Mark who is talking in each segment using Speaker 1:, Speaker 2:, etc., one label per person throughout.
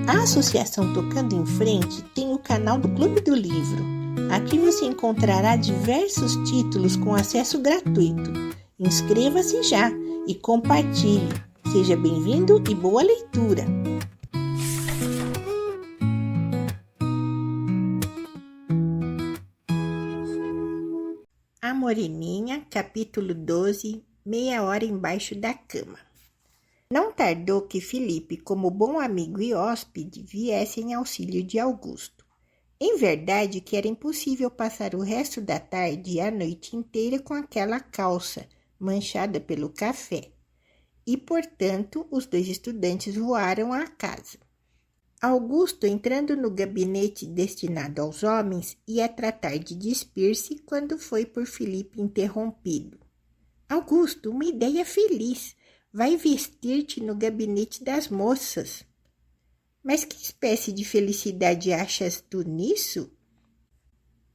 Speaker 1: A Associação Tocando em Frente tem o canal do Clube do Livro. Aqui você encontrará diversos títulos com acesso gratuito. Inscreva-se já e compartilhe. Seja bem-vindo e boa leitura! A Moreninha, capítulo 12, Meia hora embaixo da cama. Não tardou que Felipe, como bom amigo e hóspede, viesse em auxílio de Augusto. Em verdade que era impossível passar o resto da tarde e a noite inteira com aquela calça, manchada pelo café. E, portanto, os dois estudantes voaram à casa. Augusto, entrando no gabinete destinado aos homens, ia tratar de despir-se quando foi por Felipe interrompido. Augusto, uma ideia feliz! Vai vestir-te no gabinete das moças. Mas que espécie de felicidade achas tu nisso?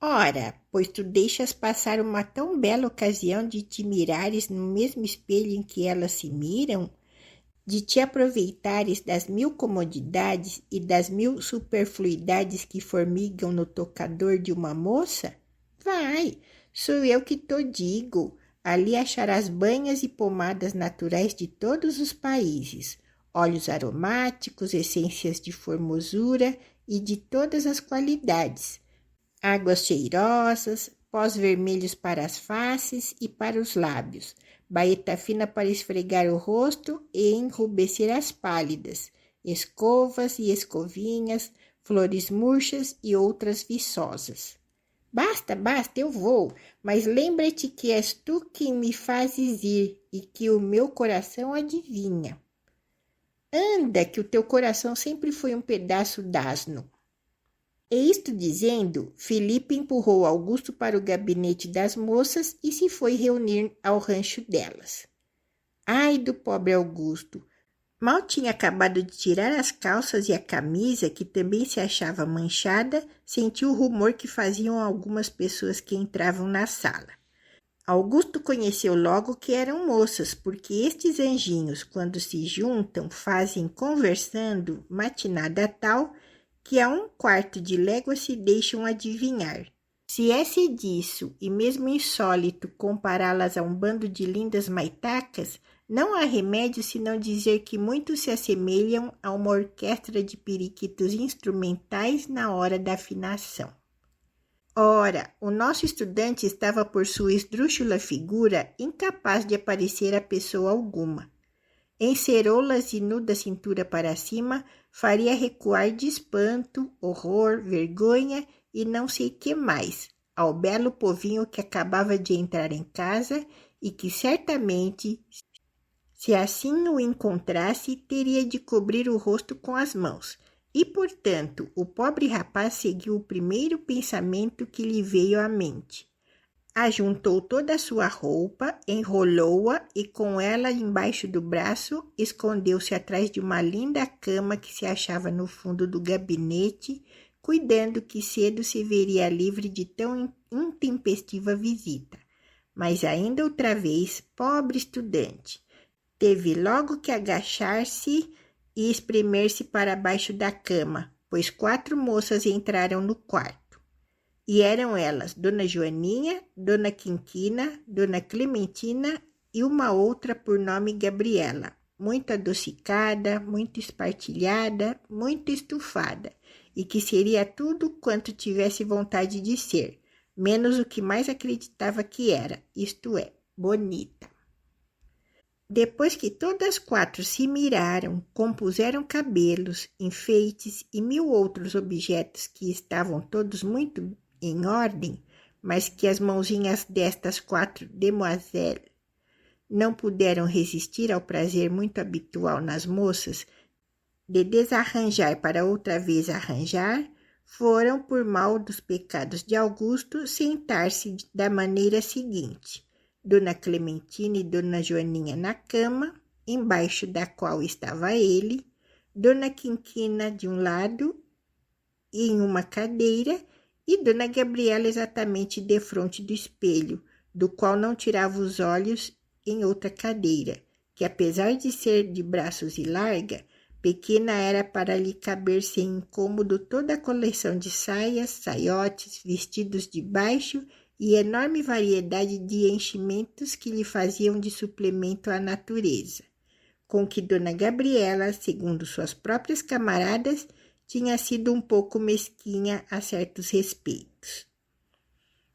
Speaker 1: Ora, pois tu deixas passar uma tão bela ocasião de te mirares no mesmo espelho em que elas se miram, de te aproveitares das 1000 comodidades e das 1000 superfluidades que formigam no tocador de uma moça? Vai, sou eu que te digo. Ali acharás banhas e pomadas naturais de todos os países, óleos aromáticos, essências de formosura e de todas as qualidades, águas cheirosas, pós vermelhos para as faces e para os lábios, baeta fina para esfregar o rosto e enrubescer as pálidas, escovas e escovinhas, flores murchas e outras viçosas. Basta, eu vou, mas lembra-te que és tu quem me fazes ir e que o meu coração adivinha. Anda, que o teu coração sempre foi um pedaço d'asno. E isto dizendo, Felipe empurrou Augusto para o gabinete das moças e se foi reunir ao rancho delas. Ai do pobre Augusto! Mal tinha acabado de tirar as calças e a camisa, que também se achava manchada, sentiu o rumor que faziam algumas pessoas que entravam na sala. Augusto conheceu logo que eram moças, porque estes anjinhos, quando se juntam, fazem conversando matinada tal que a 1/4 de légua se deixam adivinhar. Se é disso, e mesmo insólito compará-las a um bando de lindas maitacas, não há remédio senão dizer que muitos se assemelham a uma orquestra de periquitos instrumentais na hora da afinação. Ora, o nosso estudante estava por sua esdrúxula figura incapaz de aparecer a pessoa alguma. Em ceroulas e nu da cintura para cima, faria recuar de espanto, horror, vergonha e não sei que mais, ao belo povinho que acabava de entrar em casa e que certamente, se assim o encontrasse, teria de cobrir o rosto com as mãos. E, portanto, o pobre rapaz seguiu o primeiro pensamento que lhe veio à mente. Ajuntou toda a sua roupa, enrolou-a e, com ela embaixo do braço, escondeu-se atrás de uma linda cama que se achava no fundo do gabinete, cuidando que cedo se veria livre de tão intempestiva visita. Mas ainda outra vez, pobre estudante, teve logo que agachar-se e espremer-se para baixo da cama, pois 4 moças entraram no quarto. E eram elas Dona Joaninha, Dona Quinquina, Dona Clementina e uma outra por nome Gabriela, muito adocicada, muito espartilhada, muito estufada, e que seria tudo quanto tivesse vontade de ser, menos o que mais acreditava que era, isto é, bonita. Depois que todas 4 se miraram, compuseram cabelos, enfeites e 1000 outros objetos que estavam todos muito em ordem, mas que as mãozinhas destas 4 demoiselles não puderam resistir ao prazer muito habitual nas moças de desarranjar para outra vez arranjar, foram, por mal dos pecados de Augusto, sentar-se da maneira seguinte: Dona Clementina e Dona Joaninha na cama, embaixo da qual estava ele, Dona Quinquina de um lado e em uma cadeira, e Dona Gabriela exatamente defronte do espelho, do qual não tirava os olhos, em outra cadeira, que apesar de ser de braços e larga, Pequena era para lhe caber sem incômodo toda a coleção de saias, saiotes, vestidos de baixo e enorme variedade de enchimentos que lhe faziam de suplemento à natureza, com que Dona Gabriela, segundo suas próprias camaradas, tinha sido um pouco mesquinha a certos respeitos.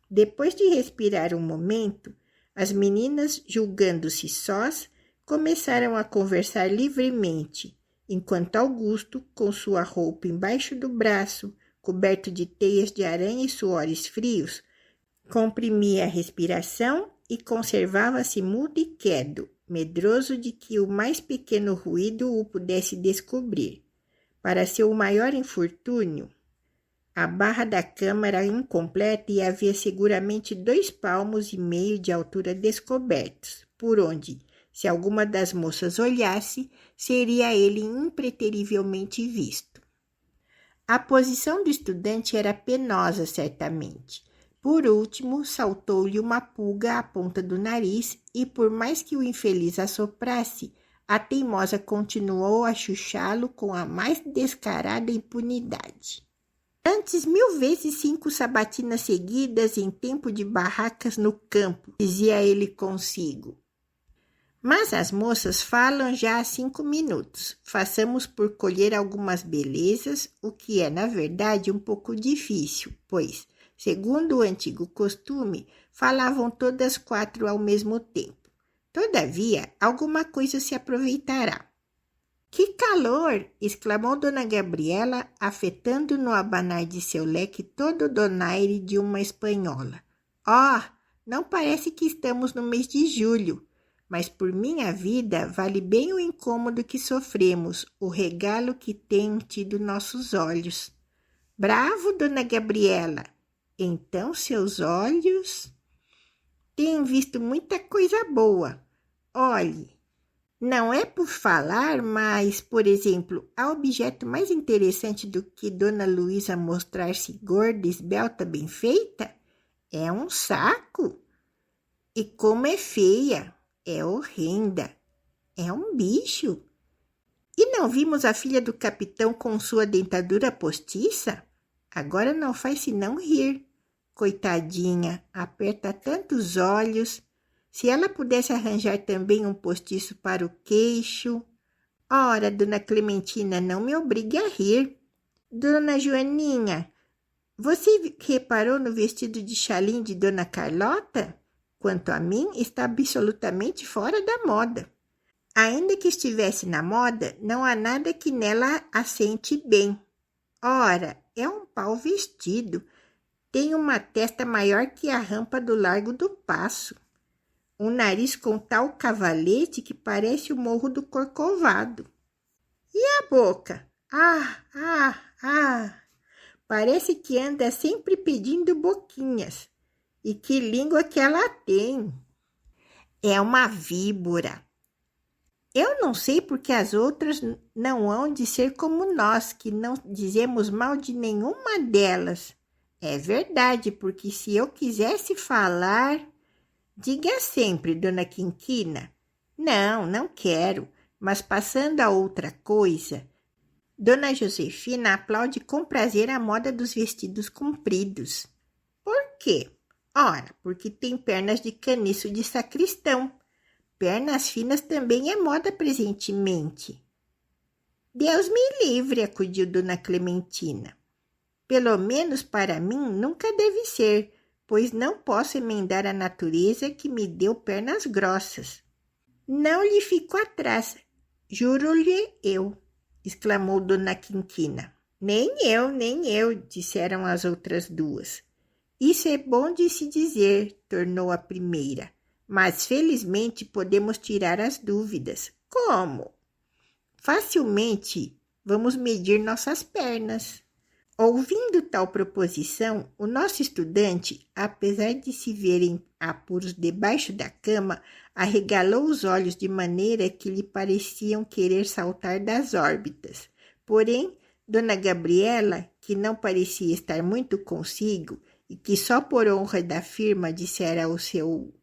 Speaker 1: Depois de respirar um momento, as meninas, julgando-se sós, começaram a conversar livremente, enquanto Augusto, com sua roupa embaixo do braço, coberto de teias de aranha e suores frios, comprimia a respiração e conservava-se mudo e quedo, medroso de que o mais pequeno ruído o pudesse descobrir. Para seu maior infortúnio, a barra da cama era incompleta e havia seguramente 2,5 palmos de altura descobertos, por onde, se alguma das moças olhasse, seria ele impreterivelmente visto. A posição do estudante era penosa, certamente. Por último, saltou-lhe uma pulga à ponta do nariz e, por mais que o infeliz assoprasse, a teimosa continuou a chuchá-lo com a mais descarada impunidade. Antes 1000 vezes 5 sabatinas seguidas em tempo de barracas no campo, dizia ele consigo. Mas as moças falam já há 5 minutos. Façamos por colher algumas belezas, o que é, na verdade, um pouco difícil, pois, segundo o antigo costume, falavam todas 4 ao mesmo tempo. Todavia, alguma coisa se aproveitará. Que calor! Exclamou Dona Gabriela, afetando no abanar de seu leque todo o donaire de uma espanhola. Oh, não parece que estamos no mês de julho, mas por minha vida vale bem o incômodo que sofremos, o regalo que têm tido nossos olhos. Bravo, Dona Gabriela! Então seus olhos têm visto muita coisa boa. Olhe, não é por falar, mas, por exemplo, há objeto mais interessante do que Dona Luísa mostrar-se gorda, esbelta, bem feita? É um saco. E como é feia, é horrenda, é um bicho. E não vimos a filha do capitão com sua dentadura postiça? Agora não faz senão rir. Coitadinha, aperta tantos olhos. Se ela pudesse arranjar também um postiço para o queixo. Ora, Dona Clementina, não me obrigue a rir. Dona Joaninha, você reparou no vestido de chalim de Dona Carlota? Quanto a mim, está absolutamente fora da moda. Ainda que estivesse na moda, não há nada que nela assente bem. Ora, é um pau vestido. Tem uma testa maior que a rampa do Largo do Paço. Um nariz com tal cavalete que parece o Morro do Corcovado. E a boca? Parece que anda sempre pedindo boquinhas. E que língua que ela tem! É uma víbora. Eu não sei porque as outras não hão de ser como nós, que não dizemos mal de nenhuma delas. É verdade, porque se eu quisesse falar... Diga sempre, Dona Quinquina. Não quero, mas passando a outra coisa. Dona Josefina aplaude com prazer a moda dos vestidos compridos. Por quê? Ora, porque tem pernas de caniço de sacristão. Pernas finas também é moda presentemente. Deus me livre, acudiu Dona Clementina. Pelo menos para mim nunca deve ser, pois não posso emendar a natureza que me deu pernas grossas. Não lhe fico atrás, juro-lhe eu, exclamou Dona Quinquina. Nem eu, disseram as outras duas. Isso é bom de se dizer, tornou a primeira, mas felizmente podemos tirar as dúvidas. Como? Facilmente vamos medir nossas pernas. Ouvindo tal proposição, o nosso estudante, apesar de se ver em apuros debaixo da cama, arregalou os olhos de maneira que lhe pareciam querer saltar das órbitas. Porém, Dona Gabriela, que não parecia estar muito consigo e que só por honra da firma dissera ao seu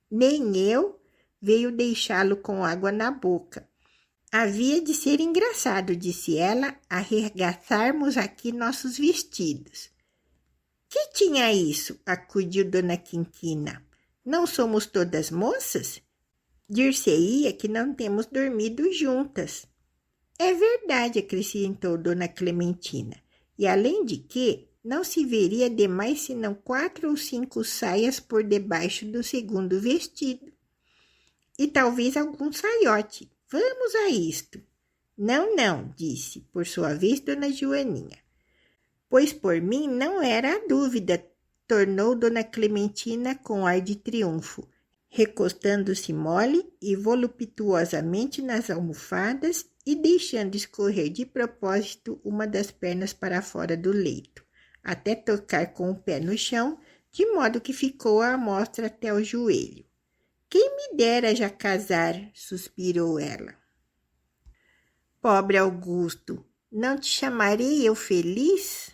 Speaker 1: "nem eu", veio deixá-lo com água na boca. Havia de ser engraçado, disse ela, arregaçarmos aqui nossos vestidos. Que tinha isso? Acudiu Dona Quinquina. Não somos todas moças? Dir-se-ia que não temos dormido juntas. É verdade, acrescentou Dona Clementina. E além de que, não se veria demais senão 4 ou 5 saias por debaixo do segundo vestido. E talvez algum saiote. Vamos a isto. Não, não, disse, por sua vez, Dona Joaninha. Pois por mim não era a dúvida, tornou Dona Clementina com ar de triunfo, recostando-se mole e voluptuosamente nas almofadas e deixando escorrer de propósito uma das pernas para fora do leito, até tocar com o pé no chão, de modo que ficou à mostra até o joelho. Quem me dera já casar, suspirou ela. Pobre Augusto, não te chamarei eu feliz?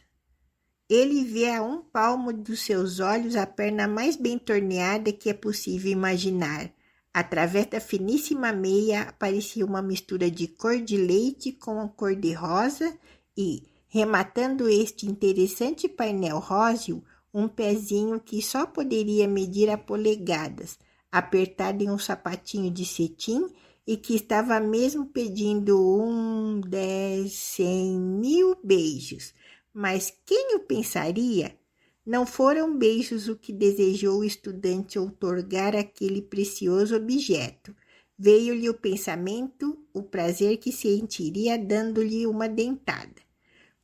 Speaker 1: Ele vê a 1 palmo dos seus olhos a perna mais bem torneada que é possível imaginar. Através da finíssima meia aparecia uma mistura de cor de leite com a cor de rosa e, rematando este interessante painel róseo, um pezinho que só poderia medir a polegadas, apertado em um sapatinho de cetim e que estava mesmo pedindo 1, 10, 100, 1000 beijos. Mas quem o pensaria? Não foram beijos o que desejou o estudante outorgar àquele precioso objeto. Veio-lhe o pensamento, o prazer que sentiria dando-lhe uma dentada.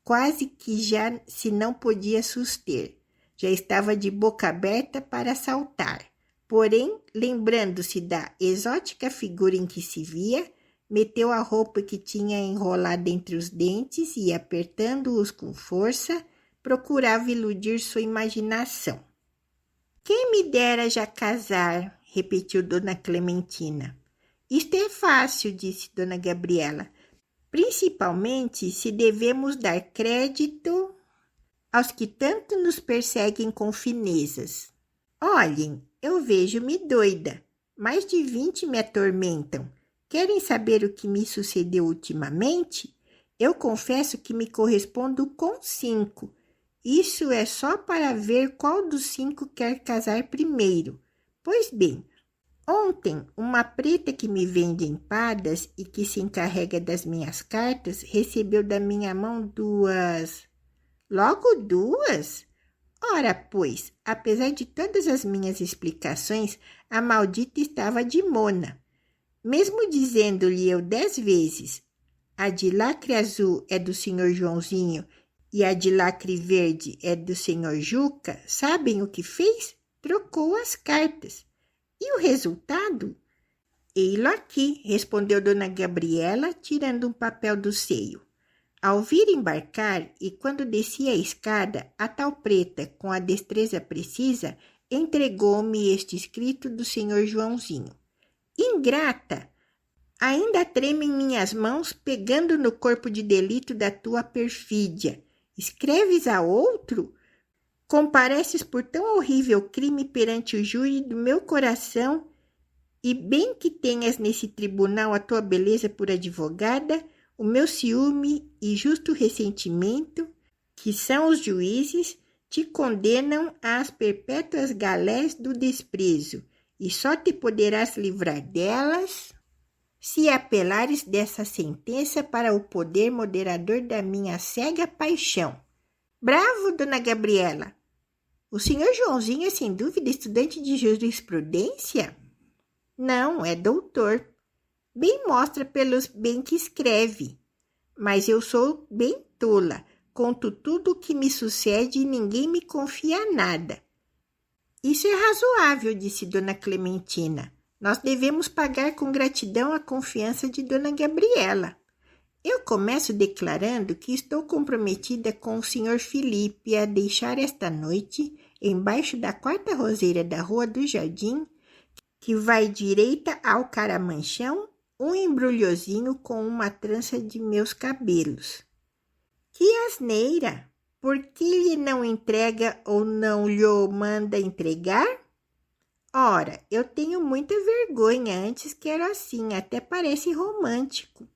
Speaker 1: Quase que já se não podia suster. Já estava de boca aberta para saltar. Porém, lembrando-se da exótica figura em que se via, meteu a roupa que tinha enrolada entre os dentes e, apertando-os com força, procurava iludir sua imaginação. Quem me dera já casar, repetiu Dona Clementina. Isto é fácil, disse Dona Gabriela, principalmente se devemos dar crédito aos que tanto nos perseguem com finezas. Olhem, eu vejo-me doida, mais de 20 me atormentam. Querem saber o que me sucedeu ultimamente? Eu confesso que me correspondo com 5. Isso é só para ver qual dos 5 quer casar primeiro. Pois bem, ontem uma preta que me vende empadas e que se encarrega das minhas cartas recebeu da minha mão 2. Logo 2? Ora, pois, apesar de todas as minhas explicações, a maldita estava de mona. Mesmo dizendo-lhe eu 10 vezes, a de lacre azul é do senhor Joãozinho e a de lacre verde é do senhor Juca, sabem o que fez? Trocou as cartas. E o resultado? Ei-lo aqui, respondeu Dona Gabriela, tirando um papel do seio. Ao vir embarcar e quando descia a escada, a tal preta, com a destreza precisa, entregou-me este escrito do senhor Joãozinho. Ingrata! Ainda tremem minhas mãos pegando no corpo de delito da tua perfídia. Escreves a outro? Compareces por tão horrível crime perante o júri do meu coração, e bem que tenhas nesse tribunal a tua beleza por advogada, o meu ciúme e justo ressentimento, que são os juízes, te condenam às perpétuas galés do desprezo, e só te poderás livrar delas se apelares dessa sentença para o poder moderador da minha cega paixão. Bravo, Dona Gabriela! O senhor Joãozinho é sem dúvida estudante de jurisprudência? Não, é doutor. Bem mostra pelos bem que escreve. Mas eu sou bem tola, conto tudo o que me sucede e ninguém me confia nada. Isso é razoável, disse Dona Clementina. Nós devemos pagar com gratidão a confiança de Dona Gabriela. Eu começo declarando que estou comprometida com o Sr. Felipe a deixar esta noite, embaixo da 4ª roseira da Rua do Jardim, que vai direita ao Caramanchão, um embrulhozinho com uma trança de meus cabelos. Que asneira! Por que lhe não entrega ou não lhe manda entregar? Ora, eu tenho muita vergonha, antes que era assim, até parece romântico.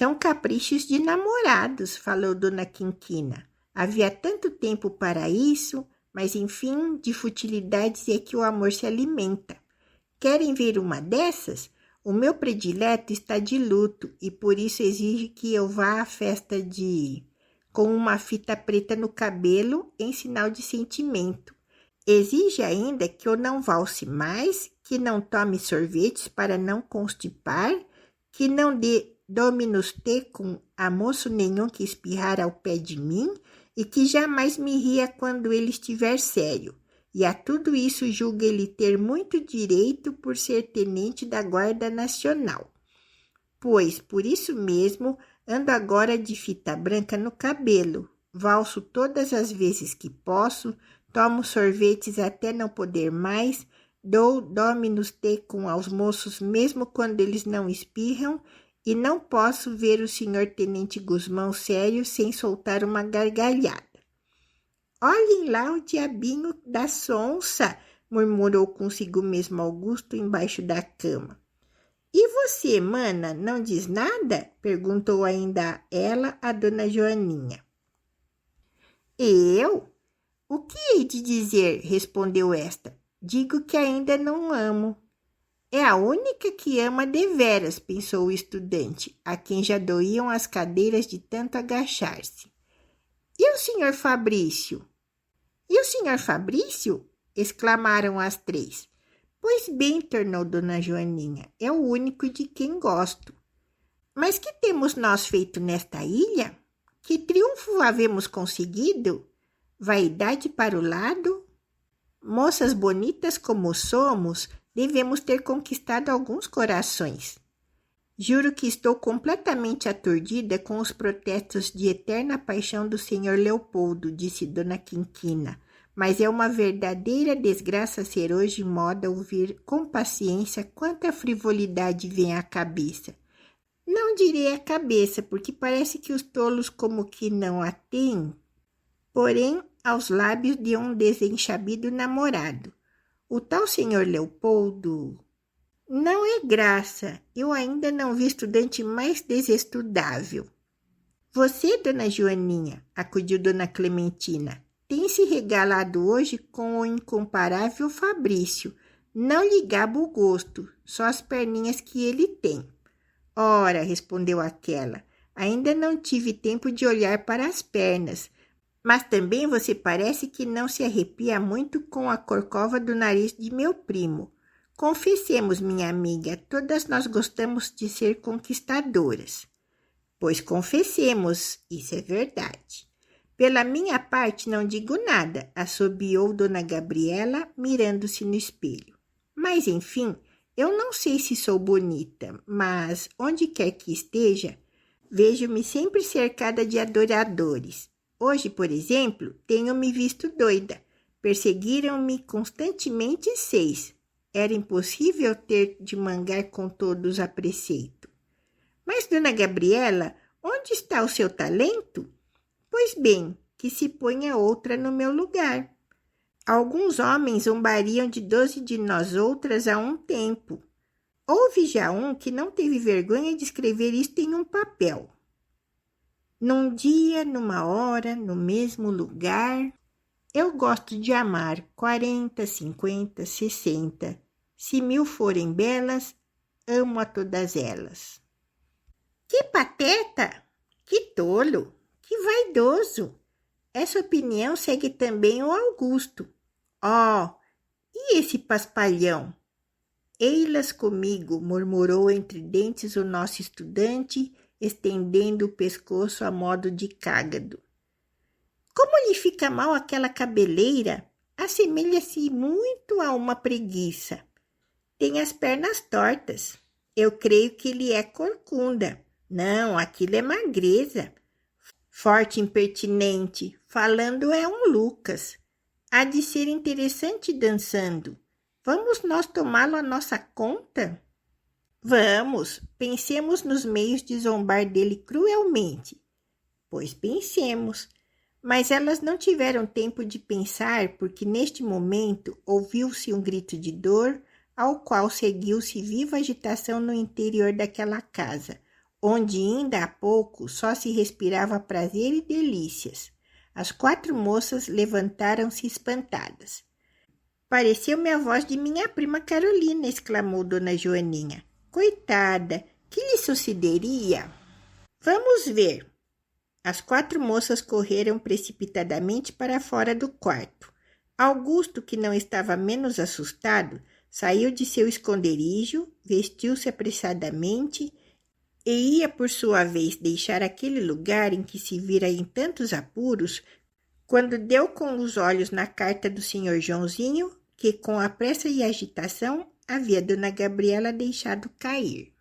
Speaker 1: São caprichos de namorados, falou Dona Quinquina. Havia tanto tempo para isso, mas enfim, de futilidades é que o amor se alimenta. Querem ver uma dessas? O meu predileto está de luto e por isso exige que eu vá à festa com uma fita preta no cabelo em sinal de sentimento. Exige ainda que eu não valse mais, que não tome sorvetes para não constipar, que não dê Dominus T com a moço nenhum que espirrar ao pé de mim e que jamais me ria quando ele estiver sério. E a tudo isso julga ele ter muito direito por ser tenente da Guarda Nacional. Pois, por isso mesmo, ando agora de fita branca no cabelo, valso todas as vezes que posso, tomo sorvetes até não poder mais, dou Dominus T com aos moços mesmo quando eles não espirram e não posso ver o senhor tenente Gusmão sério sem soltar uma gargalhada. Olhem lá o diabinho da sonsa, murmurou consigo mesmo Augusto embaixo da cama. E você, mana, não diz nada? Perguntou ainda ela a dona Joaninha. Eu? O que hei de dizer? Respondeu esta. Digo que ainda não amo. É a única que ama deveras, pensou o estudante, a quem já doíam as cadeiras de tanto agachar-se. E o senhor Fabrício? E o senhor Fabrício? Exclamaram as três. Pois bem, tornou dona Joaninha, é o único de quem gosto. Mas que temos nós feito nesta ilha? Que triunfo havemos conseguido? Vaidade para o lado? Moças bonitas como somos, devemos ter conquistado alguns corações. Juro que estou completamente aturdida com os protestos de eterna paixão do senhor Leopoldo, disse dona Quinquina, mas é uma verdadeira desgraça ser hoje moda ouvir com paciência quanta frivolidade vem à cabeça. Não direi à cabeça, porque parece que os tolos como que não a têm, porém aos lábios de um desenchabido namorado. O tal senhor Leopoldo... Não é graça, eu ainda não vi estudante mais desestudável. Você, dona Joaninha, acudiu dona Clementina, tem se regalado hoje com o incomparável Fabrício. Não lhe gabo o gosto, só as perninhas que ele tem. Ora, respondeu aquela, ainda não tive tempo de olhar para as pernas, mas também você parece que não se arrepia muito com a corcova do nariz de meu primo. Confessemos, minha amiga, todas nós gostamos de ser conquistadoras. Pois confessemos, isso é verdade. Pela minha parte não digo nada, assobiou dona Gabriela, mirando-se no espelho. Mas, enfim, eu não sei se sou bonita, mas, onde quer que esteja, vejo-me sempre cercada de adoradores. Hoje, por exemplo, tenho me visto doida. Perseguiram-me constantemente 6. Era impossível ter de mangar com todos a preceito. Mas, dona Gabriela, onde está o seu talento? Pois bem, que se ponha outra no meu lugar. Alguns homens zombariam de 12 de nós outras há um tempo. Houve já um que não teve vergonha de escrever isto em um papel. Num dia, numa hora, no mesmo lugar... Eu gosto de amar 40, 50, 60. Se 1000 forem belas, amo a todas elas. Que pateta! Que tolo! Que vaidoso! Essa opinião segue também o Augusto. Oh, e esse paspalhão? Ei-las comigo, murmurou entre dentes o nosso estudante, estendendo o pescoço a modo de cágado. Como lhe fica mal aquela cabeleira? Assemelha-se muito a uma preguiça. Tem as pernas tortas. Eu creio que ele é corcunda. Não, aquilo é magreza. Forte impertinente. Falando é um Lucas. Há de ser interessante dançando. Vamos nós tomá-lo à nossa conta? Vamos, pensemos nos meios de zombar dele cruelmente. Pois pensemos. Mas elas não tiveram tempo de pensar, porque neste momento ouviu-se um grito de dor, ao qual seguiu-se viva agitação no interior daquela casa. onde ainda há pouco só se respirava prazer e delícias. As 4 moças levantaram-se espantadas. Pareceu-me a voz de minha prima Carolina, exclamou Dona Joaninha. Coitada, que lhe sucederia? Vamos ver. As 4 moças correram precipitadamente para fora do quarto. Augusto, que não estava menos assustado, saiu de seu esconderijo, vestiu-se apressadamente e ia, por sua vez, deixar aquele lugar em que se vira em tantos apuros, quando deu com os olhos na carta do senhor Joãozinho, que, com a pressa e agitação, havia Dona Gabriela deixado cair.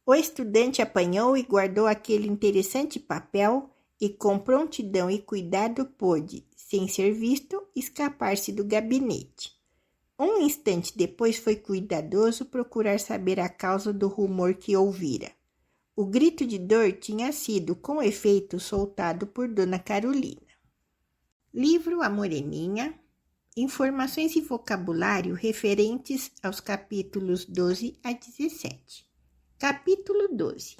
Speaker 1: O estudante apanhou e guardou aquele interessante papel e, com prontidão e cuidado, pôde, sem ser visto, escapar-se do gabinete. Um instante depois foi cuidadoso procurar saber a causa do rumor que ouvira. O grito de dor tinha sido, com efeito, soltado por Dona Carolina. Livro A Moreninha. Informações e vocabulário referentes aos capítulos 12 a 17. Capítulo 12.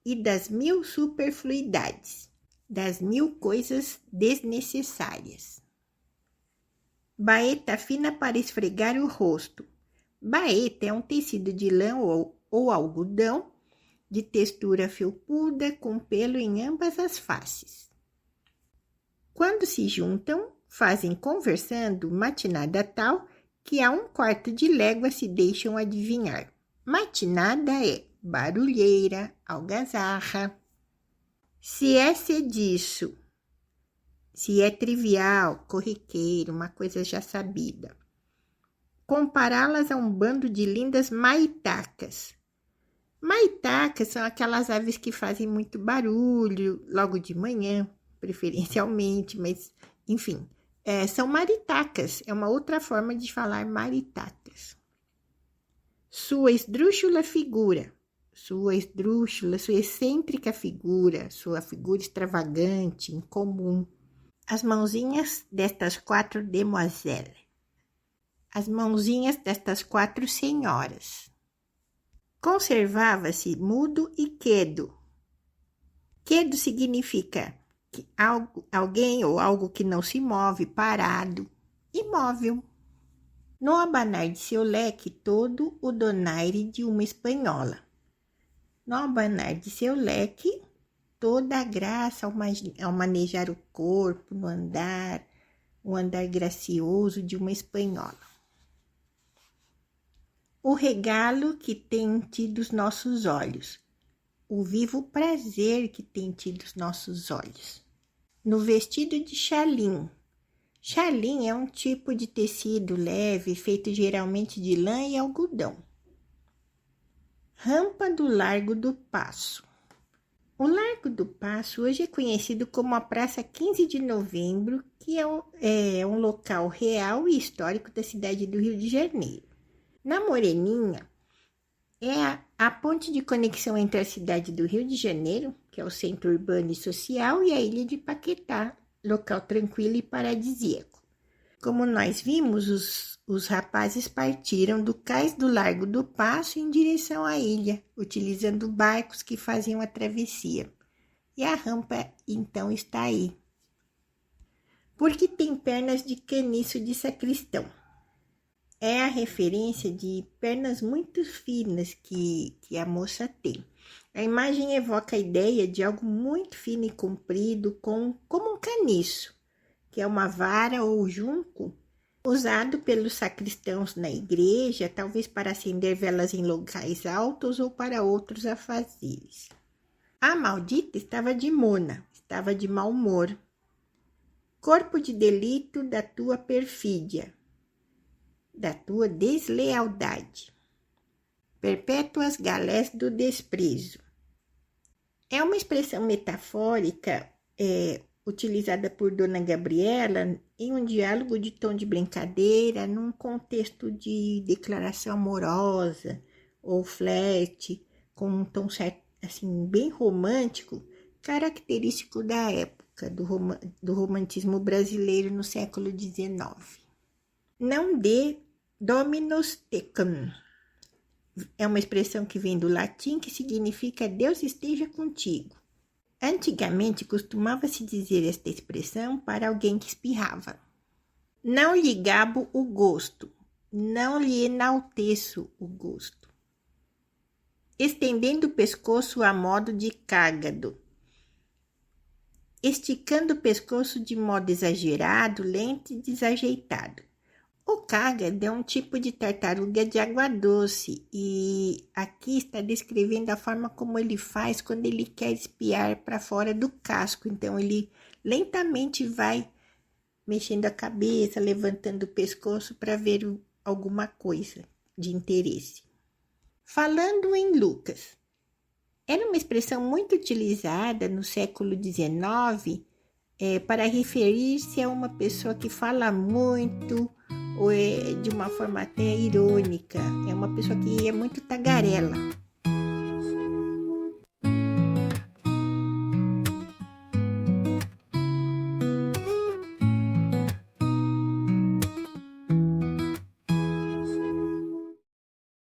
Speaker 1: E das 1000 superfluidades, das 1000 coisas desnecessárias. Baeta fina para esfregar o rosto. Baeta é um tecido de lã ou algodão, de textura felpuda, com pelo em ambas as faces. Quando se juntam, fazem conversando matinada tal que a 1/4 de légua se deixam adivinhar. Matinada é barulheira, algazarra. Se é sediço, se é trivial, corriqueiro, uma coisa já sabida. Compará-las a um bando de lindas maitacas. Maitacas são aquelas aves que fazem muito barulho logo de manhã, preferencialmente, mas enfim, são maritacas, é uma outra forma de falar maritacas. Sua esdrúxula figura, sua excêntrica figura, sua figura extravagante, incomum. As mãozinhas destas 4 demoiselles, as mãozinhas destas 4 senhoras. Conservava-se mudo e quedo. Quedo significa que alguém ou algo que não se move, parado, imóvel. No abanar de seu leque todo o donaire de uma espanhola. No abanar de seu leque, toda a graça ao manejar o corpo, no andar, o andar gracioso de uma espanhola. O regalo que tem tido os nossos olhos. O vivo prazer que tem tido os nossos olhos. No vestido de chalim. Chalim é um tipo de tecido leve, feito geralmente de lã e algodão. Rampa do Largo do Paço. O Largo do Paço hoje é conhecido como a Praça 15 de Novembro, que é um local real e histórico da cidade do Rio de Janeiro. Na Moreninha, é a ponte de conexão entre a cidade do Rio de Janeiro, que é o centro urbano e social, e a ilha de Paquetá, local tranquilo e paradisíaco. Como nós vimos, os rapazes partiram do cais do Largo do Paço em direção à ilha, utilizando barcos que faziam a travessia. E a rampa, então, está aí. Porque tem pernas de caniço de sacristão. É a referência de pernas muito finas que a moça tem. A imagem evoca a ideia de algo muito fino e comprido, como um caniço, que é uma vara ou junco, usado pelos sacristãos na igreja, talvez para acender velas em locais altos ou para outros afazeres. A maldita estava de mona, estava de mau humor. Corpo de delito da tua perfídia, da tua deslealdade. Perpétuas galés do desprezo. É uma expressão metafórica utilizada por Dona Gabriela em um diálogo de tom de brincadeira, num contexto de declaração amorosa ou flerte, com um tom assim, bem romântico, característico da época do romantismo brasileiro no século XIX. Não dê Dominus tecum. é uma expressão que vem do latim que significa Deus esteja contigo. Antigamente costumava-se dizer esta expressão para alguém que espirrava. Não lhe gabo o gosto, não lhe enalteço o gosto. Estendendo o pescoço a modo de cágado. Esticando o pescoço de modo exagerado, lento e desajeitado. O cágado é um tipo de tartaruga de água doce e aqui está descrevendo a forma como ele faz quando ele quer espiar para fora do casco. Então, ele lentamente vai mexendo a cabeça, levantando o pescoço para ver alguma coisa de interesse. Falando em Lucas, era uma expressão muito utilizada no século XIX para referir-se a uma pessoa que fala muito ou de uma forma até irônica. É uma pessoa que é muito tagarela.